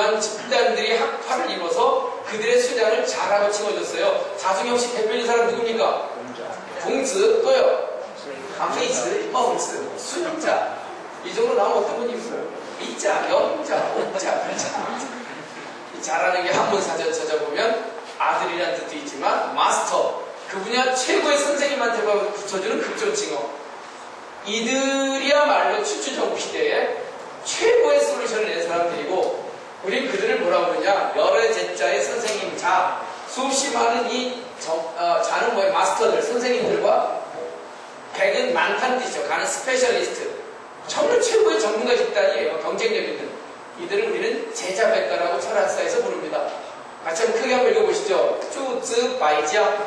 많은 집단들이 학파를 이뤄서 그들의 수장을 잘하고 찍어줬어요. 자중영 씨 대표인 사람 누굽니까? 공즈, 또요? 페이스, 멍즈, 순자. 이 정도 나오면 어떤 분이 있어요? 이자, 영자, 옥자, 팔자. 잘하는 게 한문사전 찾아보면 아들이라는 뜻도 있지만 마스터, 그 분야 최고의 선생님한테 붙여주는 급존칭어. 이들이야말로 춘추전국 시대에 최고의 솔루션을 낸 사람들이고, 우린 그들을 뭐라고 그러냐, 여러 제자의 선생님 자, 수없이 많은 이 자는 뭐예요? 마스터들, 선생님들과 백은 많다는 뜻이죠. 가는 스페셜리스트, 정말 최고의 전문가 집단이에요. 경쟁력 있는 이들을 우리는 제자백가라고 철학사에서 부릅니다. 같이 한번 크게 한번 읽어보시죠. 쭈즈바이자.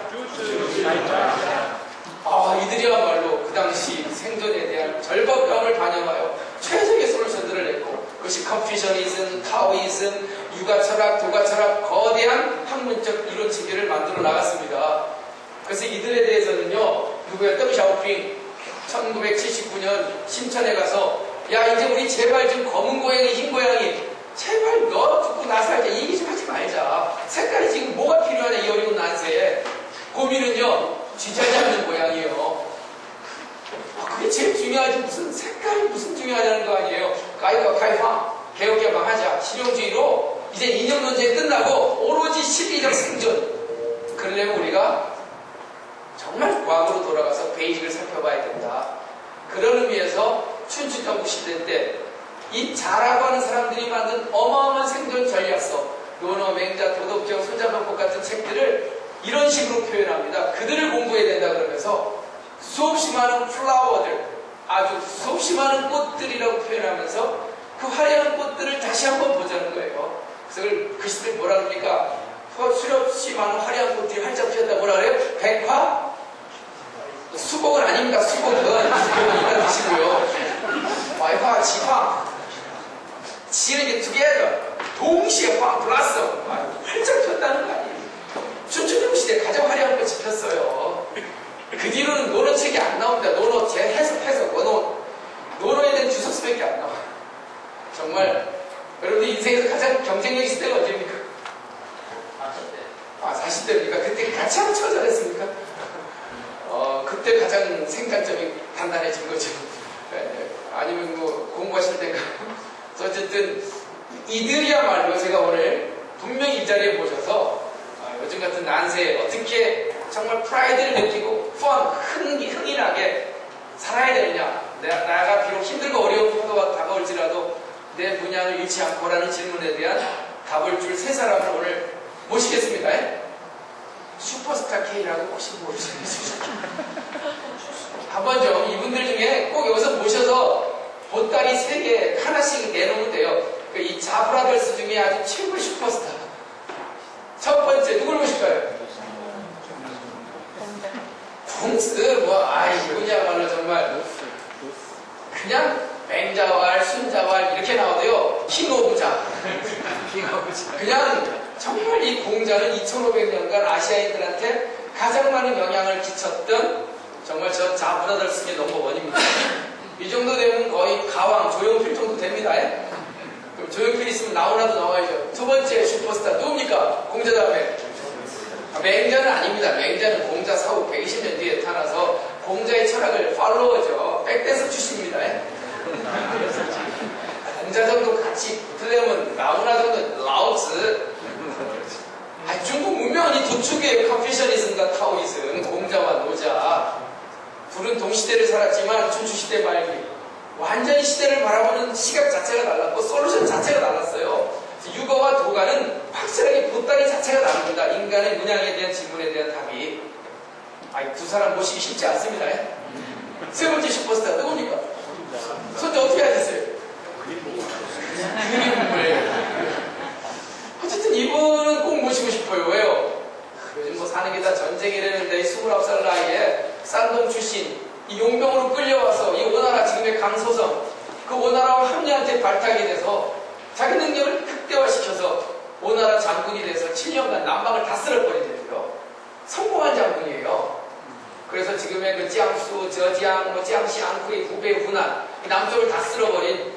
이들이야말로 그 당시 생존에 대한 절박감을 반영하여 최적의 솔루션들을 냈고, 그것이 컨피셔니즘, 타오이즘, 육아철학, 도가철학, 거대한 학문적 이론 체계를 만들어 나갔습니다. 그래서 이들에 대해서는요, 누구야? 덩샤오핑 1979년 심천에 가서, 야, 이제 우리 제발 좀 검은 고양이, 흰 고양이, 제발 너 죽고 나서 이제 얘기 좀 하지 말자. 색깔이 지금 뭐가 필요하냐, 이 어려운 난세에. 고민은요, 쥐자지 않는 고양이에요. 그게 제일 중요하지. 무슨 색깔이 무슨 중요하냐는 거 아니에요. 가이와 가이화, 개혁개방하자. 실용주의로 이제 이념 논쟁이 끝나고 오로지 실리적 생존. 그러려면 우리가 정말 과거로 돌아가서 베이직을 살펴봐야 된다. 그런 의미에서 춘추전국 시대 때 이 자라고 하는 사람들이 만든 어마어마한 생존 전략서, 논어, 맹자, 도덕경, 손자병법 같은 책들을 이런 식으로 표현합니다. 그들을 공부해야 된다 그러면서 수없이 많은 플라워들, 아주 수없이 많은 꽃들이라고 표현하면서 그 화려한 꽃들을 다시 한번 보자는 거예요. 그래서 그 시대 뭐라 그럽니까? 수없이 많은 화려한 꽃들이 활짝 피었다. 뭐라 그래요? 백화? 수복은 아닙니다. 수복은 이따 드시고요. 와이화, 지화. 지는 이제 together, 동시에 황, 블라썸, 활짝 폈다는 거 아니에요. 춘추전국 시대에 가장 화려한 꽃이 폈어요. 그 뒤로는 논어 책이 안 나옵니다. 논어 해석, 논어에 대한 주석수밖에 안 나와요. 정말 여러분들 인생에서 가장 경쟁력 있을 때가 언제입니까? 40대입니까? 그때 같이 한번 처절했습니까? 그때 가장 생산점이 단단해진 거죠. 아니면 뭐 공부하실 때가. 어쨌든 이들이야말로 제가 오늘 분명히 이 자리에 모셔서 요즘 같은 난세에 어떻게 정말 프라이드를 느끼고 흥인하게 살아야 되느냐, 나가 비록 힘들고 어려운 포도가 다가올지라도 내 문양을 잃지 않고라는 질문에 대한 답을 줄 세 사람을 오늘 모시겠습니다. 슈퍼스타 K라고 혹시 모르시겠어요? 한번 좀 이분들 중에 꼭 여기서 모셔서 보따리 3개 하나씩 내놓으면 돼요. 이 자브라더스 중에 아주 최고의 슈퍼스타. 첫 번째 누굴 모실까요? 공스. 이분이야말로 정말 그냥 맹자왈, 순자왈 이렇게 나오고요. 킹오브자. 그냥 정말 이 공자는 2500년간 아시아인들한테 가장 많은 영향을 끼쳤던 정말 저 자브라더스의 넘버원입니다. 이 정도 되면 거의 가왕, 조용필 정도 됩니다. 그럼 조용필 있으면 나오나도 나와야죠. 두 번째 슈퍼스타 누굽니까? 공자 다음에. 맹자는 아닙니다. 맹자는 공자 사후 120년 뒤에 타나서 공자의 철학을 팔로워죠. 백댄서 출신입니다. 공자 정도 같이 붙으려면 나오나 정도 라오즈. 중국 문명은 이 두 축이에요. 컨피셔니즘과 타오이즘, 공자와 노자. 둘은 동시대를 살았지만 춘추시대 말기 완전히 시대를 바라보는 시각 자체가 달랐고 솔루션 자체가 달랐어요. 육어와 도가는 확실하게 보따리 자체가 다릅니다. 인간의 문양에 대한 질문에 대한 답이. 두 사람 모시기 쉽지 않습니다. 세 번째 슈퍼스타 누굽니까? 손 어떻게 하셨어요? 그림을. 어쨌든 이분은 꼭 모시고 싶어요. 왜요? 요즘 뭐 사는 게 다 전쟁이라는데 29살 나이에 쌍동 출신 이 용병으로 끌려와서 이 오나라 지금의 강소성 그 오나라와 합리한테 발탁이 돼서 자기 능력을 극대화시켜서 오나라 장군이 돼서 7년간 남방을 다 쓸어버리더라고요. 성공한 장군이에요. 그래서 지금의 그 지앙수, 저지앙, 지앙시앙후의 후베이, 후난 이 남쪽을 다 쓸어버린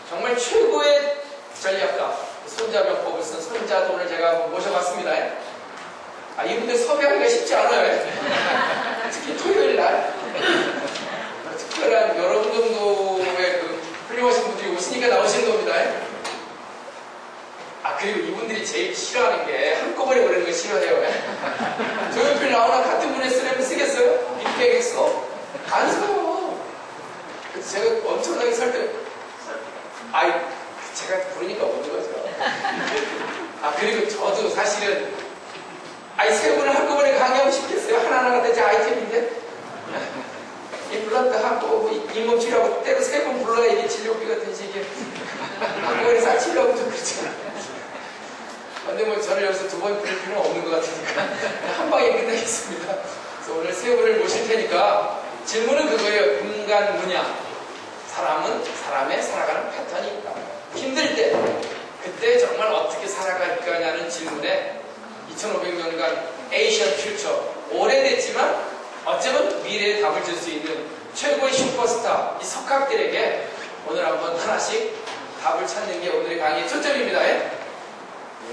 정말 최고의 전략가 손자병법을 쓴 손자돈을 제가 한번 모셔봤습니다. 이분들 섭외하기가 쉽지 않아요. 특히 토요일 날 특별한 여러분 정도의 그 훌륭하신 분들이 오시니까 나오시는 겁니다. 그리고 이분들이 제일 싫어하는 게 한꺼번에 보내는 걸 싫어해요. 조용필 나오나 같은 분의 쓰려면 쓰겠어요? 이렇게 얘기했어? 안 써요. 그래서 제가 엄청나게 설득. 제가 부르니까 오는 거죠. 그리고 저도 사실은 세 분을 한꺼번에 강의하고 싶겠어요. 하나하나가 대체 아이템인데. 이 블라드 하고 잇몸 치료하고 때로 3번 불러야 이게 진료비가 되지. 이게 한꺼번에 싹 치료하고 좀 그렇잖아요. 근데 뭐 저를 여기서 2번 부를 필요는 없는 것 같으니까 한 방에 끝내겠습니다. 그래서 오늘 3분을 모실 테니까 질문은 그거예요. 인간 문양. 사람은 사람의 살아가는 패턴이 있다. 힘들 때 그때 정말 어떻게 살아갈 거냐는 질문에 2500년간 에이션 퓨처 오래됐지만 어쩌면 미래의 답을 줄 수 있는 최고의 슈퍼스타 이 석학들에게 오늘 한번 하나씩 답을 찾는 게 오늘의 강의의 초점입니다.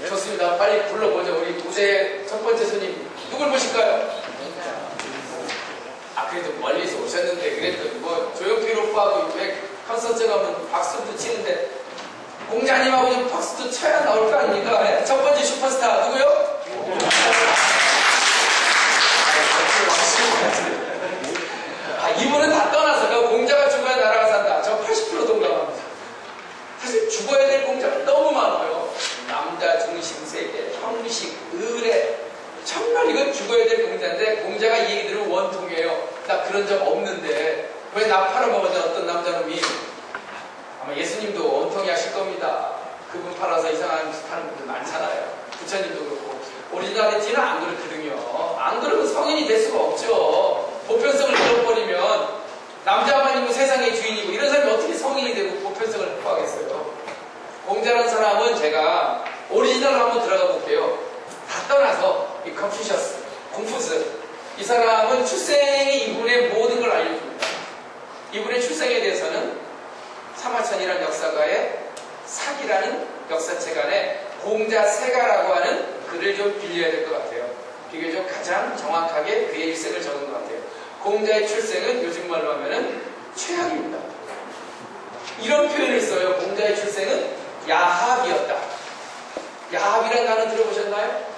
좋습니다. 빨리 불러보죠. 우리 무대의 첫 번째 손님 누굴 모실까요? 그래도 멀리서 오셨는데 그래도 뭐 조용필 오빠하고 왜 콘서트 가면 박수도 치는데 공자님하고 좀 박수도 쳐야 나올 거 아닙니까? 첫 번째 슈퍼스타 누구요? 이분은 다 떠나서 공자가 죽어야 나라가 산다. 저 80% 동감합니다. 사실 죽어야 될 공자가 너무 많아요. 남자 중심 세계, 형식, 의례. 정말 이건 죽어야 될 공자인데 공자가 이 얘기 들으면 원통이에요. 나 그런 적 없는데 왜 나 팔아먹었냐 어떤 남자놈이. 아마 예수님도 원통이 하실 겁니다. 그분 팔아서 이상한 짓 하는 분들 많잖아요. 부처님도 그렇고 오리지널리티는 안 그렇거든요. 안 그러면 성인이 될 수가 없죠. 보편성을 잃어버리면 남자만 있는 세상의 주인이고 이런 사람이 어떻게 성인이 되고 보편성을 확보하겠어요. 공자라는 사람은 제가 오리지널로 한번 들어가 볼게요. 다 떠나서 이 컨퓨셔스, 공푸스 이 사람은 출생이 이분의 모든 걸 알려줍니다. 이분의 출생에 대해서는 사마천이라는 역사가의 사기라는 역사책 안에 공자세가라고 하는 글을 좀 빌려야 될 것 같아요. 비교적 가장 정확하게 그의 일생을 적은 것 같아요. 공자의 출생은 요즘 말로 하면은 최악입니다. 이런 표현을 써요. 공자의 출생은 야합이었다. 야합이라는 단어 들어보셨나요?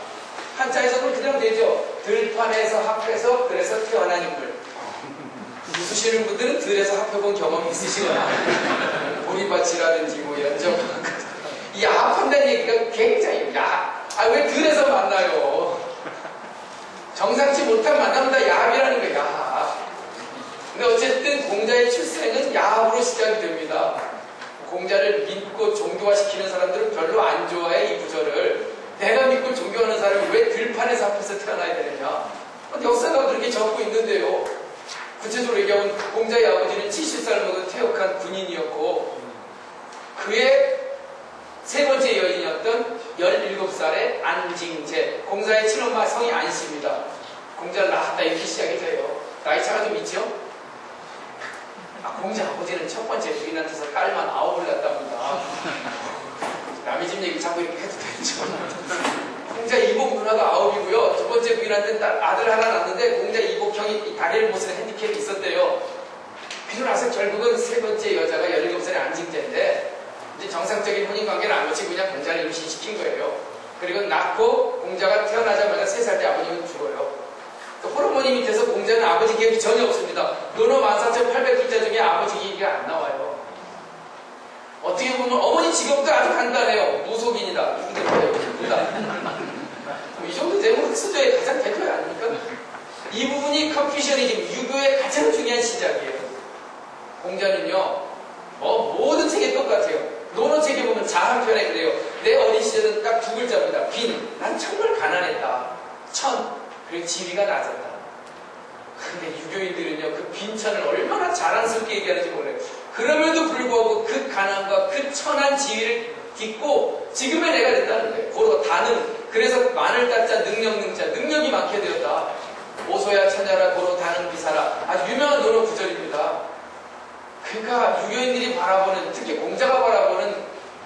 한자에서는 그냥 되죠. 들판에서 합해서 그래서 태어난 인물. 웃으시는 분들은 들에서 합해본 경험이 있으시거나 보리밭이라든지 뭐 연정 이 야합한다는 얘기가 굉장히 왜 들에서 만나요? 정상치 못한 만나면 다 야합이라는 거예요. 야합. 근데 어쨌든 공자의 출생은 야합으로 시작이 됩니다. 공자를 믿고 종교화시키는 사람들은 별로 안 좋아해. 이 구절을. 내가 믿고 존경하는 사람이 왜 들판에서 앞에서 태어나야 되느냐. 역사가 그렇게 적고 있는데요. 구체적으로 얘기하면 공자의 아버지는 70살 먹은 퇴역한 군인이었고 그의 세 번째 여인이었던 17살의 안징제. 공자의 친엄마 성이 안씨입니다. 공자를 낳았다 이렇게 시작이 돼요. 나이차가 좀 있죠? 공자 아버지는 첫 번째 부인한테서 딸만 9을 낳았답니다. 남의 집 얘기 자꾸 이렇게 해도 되죠. 공자 이복 누나가 9이고요. 두 번째 부인한테 아들 하나 낳았는데 공자 이복형이 다리를 못 쓰는 핸디캡이 있었대요. 그러고 나서 결국은 세 번째 여자가 17살의 안징제인데 이제 정상적인 혼인관계를 안 거치고 그냥 공자를 임신시킨 거예요. 그리고 낳고 공자가 태어나자마자 3살 때 아버님은 죽어요. 호르몬이 밑에서 공자는 아버지 기억이 전혀 없습니다. 논어 14,800글자 중에 아버지 얘기가 안 나와요. 어떻게 보면 어머니 직업도 아주 간단해요. 무속인이다. 이 정도 되면 흑수저의 가장 대표 아닙니까? 이 부분이 컨퓨셔니즘, 유교의 가장 중요한 시작이에요. 공자는요, 모든 책에 똑같아요. 논어책에 보면 자한편에 그래요. 내 어린 시절은 딱 2글자입니다. 빈. 난 정말 가난했다. 천. 그리고 지위가 낮았다. 근데 유교인들은요, 그 빈천을 얼마나 자랑스럽게 얘기하는지 몰라요. 그럼에도 불구하고 그 가난과 그 천한 지위를 딛고 지금의 내가 됐다는 거예요. 고로 다능. 그래서 만을 따자 능력능자. 능력이 많게 되었다. 오소야 처녀라 고로 다능 비사라. 아주 유명한 논어 구절입니다. 그러니까 유교인들이 바라보는, 특히 공자가 바라보는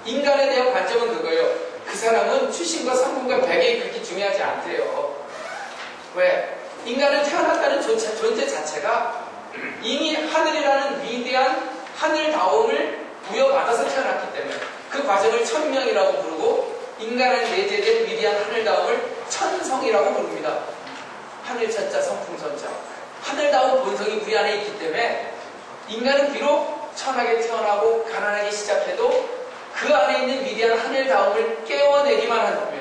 인간에 대한 관점은 그거예요. 그 사람은 출신과 성분과 배경이 그렇게 중요하지 않대요. 왜? 인간은 태어났다는 존재 자체가 이미 하늘이라는 위대한 하늘다움을 부여받아서 태어났기 때문에 그 과정을 천명이라고 부르고 인간에 내재된 위대한 하늘다움을 천성이라고 부릅니다. 하늘천자 성풍선자. 하늘다운 본성이 우리 안에 있기 때문에 인간은 비록 천하게 태어나고 가난하게 시작해도 그 안에 있는 위대한 하늘다움을 깨워내기만 한다면,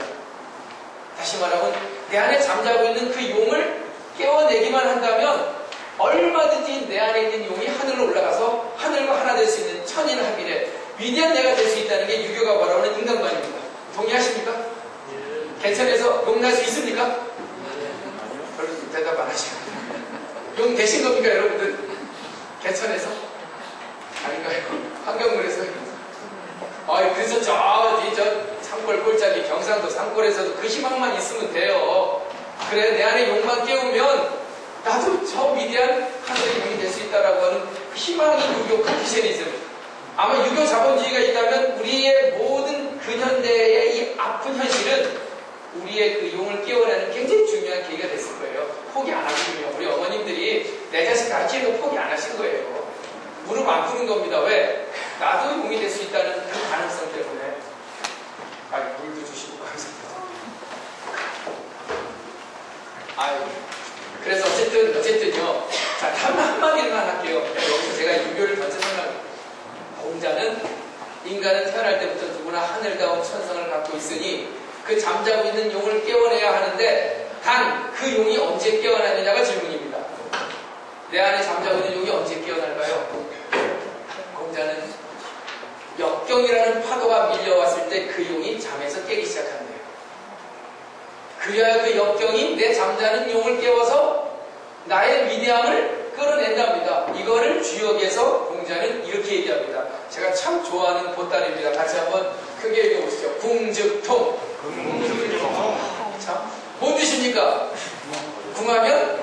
다시 말하면 내 안에 잠자고 있는 그 용을 깨워내기만 한다면 얼마든지 내 안에 있는 용이 하늘로 올라가서 하늘과 하나 될 수 있는 천인합일의 위대한 내가 될 수 있다는 게 유교가 바라보는 인간관입니다. 동의하십니까? 개천에서 용 날 수 있습니까? 별로 대답 안 하시고. 용 되신 겁니까, 여러분들? 개천에서? 아닌가요? 환경물에서? 그래서 저 산골 꼴짝이 경상도 산골에서도 그 희망만 있으면 돼요. 그래, 내 안에 용만 깨우면 나도 저 위대한 하늘의 용이 될 수 있다라고 하는 희망이 유교 컨디셔니즘. 아마 유교 자본주의가 있다면 우리의 모든 근현대의 이 아픈 현실은 우리의 그 용을 깨워내는 굉장히 중요한 계기가 됐을 거예요. 포기 안 하시군요. 우리 어머님들이 내 자식 가르치는 거 포기 안 하신 거예요. 무릎 안 꿇은 겁니다. 왜? 나도 용이 될 수 있다는 그 가능성 때문에. 물도 주시고 감사합니다. 그래서 어쨌든요. 자, 다음 한마디만 할게요. 여기서 제가 유교를 전체 설명합니다. 공자는 인간은 태어날 때부터 누구나 하늘다운 천성을 갖고 있으니 그 잠자고 있는 용을 깨워내야 하는데 단 그 용이 언제 깨어나느냐가 질문입니다. 내 안에 잠자고 있는 용이 언제 깨어날까요? 공자는 역경이라는 파도가 밀려왔을 때 그 용이 잠에서 깨기 시작한대요. 그래야 그 역경이 내 잠자는 용을 깨워서 나의 위대함을 끌어낸답니다. 이거를 주역에서 공자는 이렇게 얘기합니다. 제가 참 좋아하는 보따리입니다. 같이 한번 크게 읽어보시죠. 궁즉통. 참, 뭔 뜻입니까? 궁하면?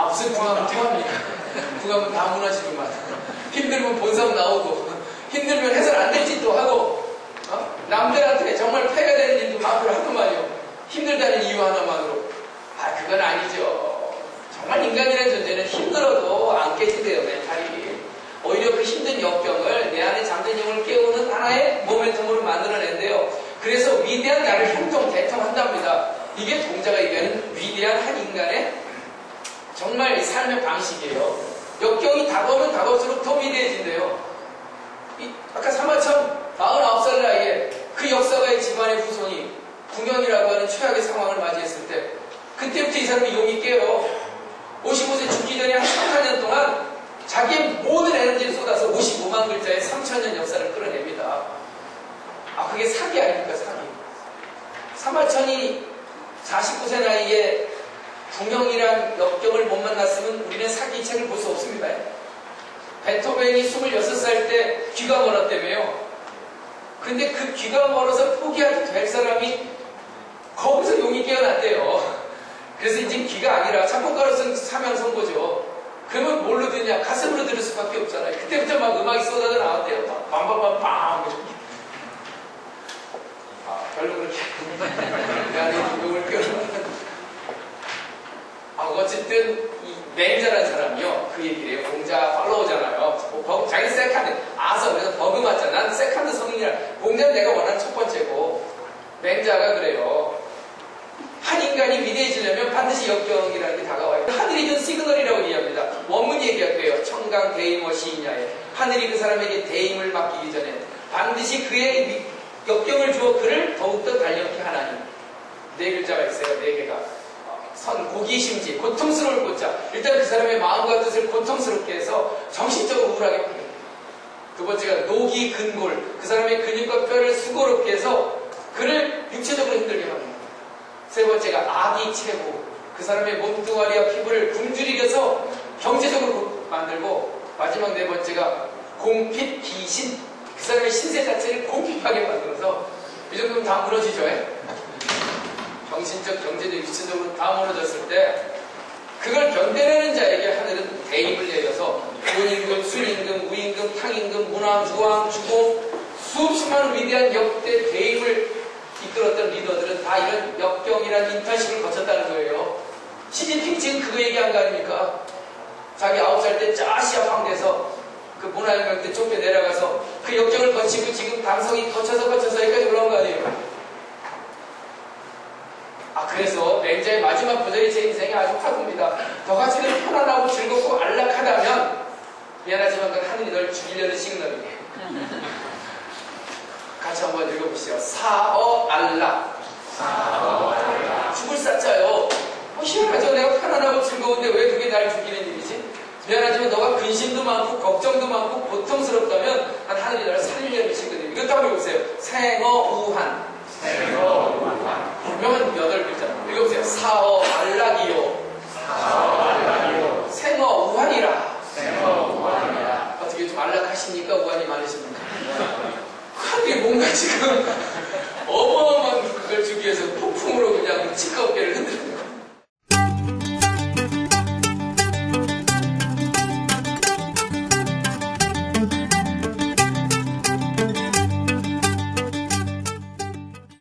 무슨 궁하면 통합니까? 궁하면 다 무너지구만. 힘들면 본성 나오고, 힘들면 해설 안 될 짓도 하고, 남들한테 정말 폐가 되는 일도 마음대로 하더만요. 힘들다는 이유 하나만으로. 그건 아니죠. 정말 인간이라는 존재는 힘들어도 안 깨진대요, 멘탈이. 오히려 그 힘든 역경을 내 안에 잠든 영을 깨우는 하나의 모멘텀으로 만들어낸대요. 그래서 위대한 나를 형통, 대통한답니다. 이게 공자가 얘기하는 위대한 한 인간의 정말 삶의 방식이에요. 역경이 다가오면 다가올수록 더 위대해진대요. 아까 사마천 49살 나이에 그 역사가의 집안의 후손이 궁연이라고 하는 최악의 상황을 맞이했을 때 그때부터 이 사람이 용이 깨요. 55세 죽기 전에 한 3~4년 동안 자기의 모든 에너지를 쏟아서 55만 글자의 3000년 역사를 끌어냅니다. 그게 사기 아닙니까, 사기. 사마천이 49세 나이에 궁영이란 역경을 못 만났으면 우리는 사기 책을 볼 수 없습니다. 베토벤이 26살 때 귀가 멀었다며요. 근데 그 귀가 멀어서 포기해도 될 사람이 거기서 용이 깨어났대요. 그래서 이제 귀가 아니라 작곡가로서는 사명 선고죠. 그러면 뭘로 듣냐? 가슴으로 들을 수밖에 없잖아요. 그때부터 막 음악이 쏟아져 나왔대요. 빵빵빵빵 별로 그렇게 나는 용을 깨어나는 어쨌든 이 맹자라는 사람이요 그 얘기를 해요. 공자 팔로우잖아요. 자기 세컨드 그래서 버그 맞잖아. 난 세컨드 성인이라. 공자는 내가 원하는 첫 번째고 맹자가 그래요. 한 인간이 위대해지려면 반드시 역경이라는 게 다가와요. 하늘이 준 시그널이라고 얘기합니다. 원문 얘기할 거예요. 청강 대임어 시인야에 하늘이 그 사람에게 대임을 맡기기 전에 반드시 그의 역경을 주어 그를 더욱더 달력케 하나니. 네 글자가 있어요. 네 개가. 고기심지, 고통스러울 고자. 일단 그 사람의 마음과 뜻을 고통스럽게 해서 정신적으로 우울하게 만듭니다. 두 번째가 노기 근골. 그 사람의 근육과 뼈를 수고롭게 해서 그를 육체적으로 힘들게 만듭니다. 세 번째가 악이 체고. 그 사람의 몸뚱아리와 피부를 굶주리게서 경제적으로 만들고. 마지막 네 번째가 공핍 기신. 그 사람의 신세 자체를 공핍하게 만들어서 이 정도면 다 무너지죠. 정신적, 경제적, 육체적으로 다 무너졌을 때 그걸 견뎌내는 자에게 하늘은 대임을 내려서 본임금, 순임금, 우임금, 탕임금, 문왕, 주왕, 주공 수없이 많은 위대한 역대 대임을 이끌었던 리더들은 다 이런 역경이란 인턴십을 거쳤다는 거예요. 시진핑 지금 그거 얘기한 거 아닙니까? 자기 9살 때 아시아 황제에서 그 문화혁명 때 쫓겨 내려가서 그 역경을 거치고 지금 당성이 거쳐서 여기까지 올라온 거 아니에요? 그래서 맹자의 마지막 구절이 제 인생에 아주 화두입니다. 너같이는 편안하고 즐겁고 안락하다면 미안하지만 그건 하늘이 널 죽이려는 시그널이에요. 같이 한번 읽어보시죠. 사어알락. 죽을 사자요. 희한하죠. 내가 편안하고 즐거운데 왜 그게 날 죽이는 일이지? 미안하지만 너가 근심도 많고 걱정도 많고 고통스럽다면 난 하늘이 널 살리려는 시그널이에요. 이것도 한번 해보세요. 생어우한.